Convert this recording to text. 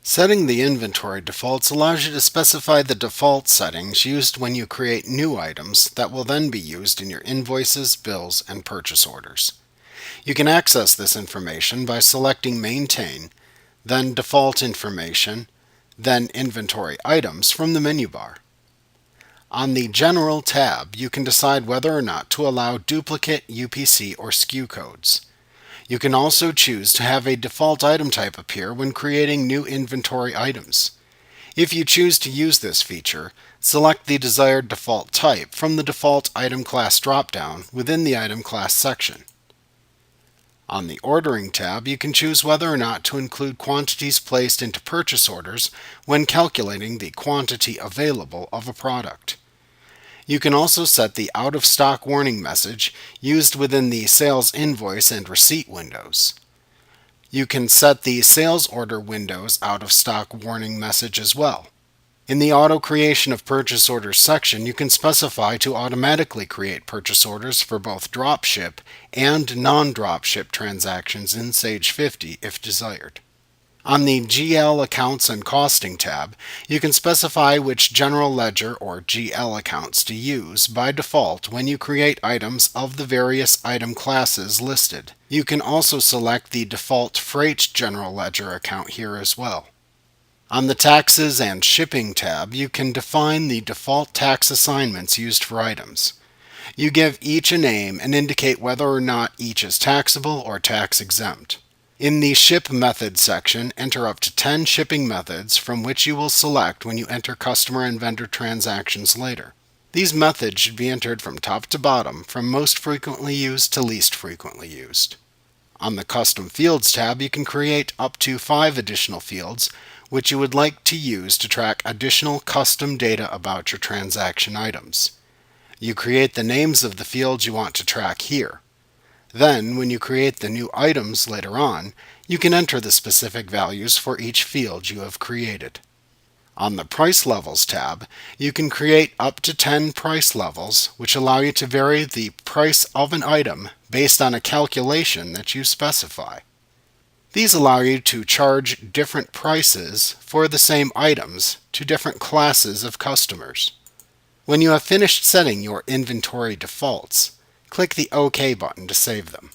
Setting the inventory defaults allows you to specify the default settings used when you create new items that will then be used in your invoices, bills, and purchase orders. You can access this information by selecting Maintain, then Default Information, then Inventory Items from the menu bar. On the General tab, you can decide whether or not to allow duplicate UPC or SKU codes. You can also choose to have a default item type appear when creating new inventory items. If you choose to use this feature, select the desired default type from the Default Item Class dropdown within the Item Class section. On the Ordering tab, you can choose whether or not to include quantities placed into purchase orders when calculating the quantity available of a product. You can also set the out-of-stock warning message used within the sales invoice and receipt windows. You can set the sales order windows out-of-stock warning message as well. In the Auto Creation of Purchase Orders section, you can specify to automatically create purchase orders for both dropship and non-dropship transactions in Sage 50 if desired. On the GL Accounts and Costing tab, you can specify which General Ledger or GL accounts to use by default when you create items of the various item classes listed. You can also select the default Freight General Ledger account here as well. On the Taxes and Shipping tab, you can define the default tax assignments used for items. You give each a name and indicate whether or not each is taxable or tax exempt. In the Ship Methods section, enter up to 10 shipping methods from which you will select when you enter customer and vendor transactions later. These methods should be entered from top to bottom, from most frequently used to least frequently used. On the Custom Fields tab, you can create up to 5 additional fields which you would like to use to track additional custom data about your transaction items. You create the names of the fields you want to track here. Then, when you create the new items later on, you can enter the specific values for each field you have created. On the Price Levels tab, you can create up to 10 price levels, which allow you to vary the price of an item based on a calculation that you specify. These allow you to charge different prices for the same items to different classes of customers. When you have finished setting your inventory defaults, click the OK button to save them.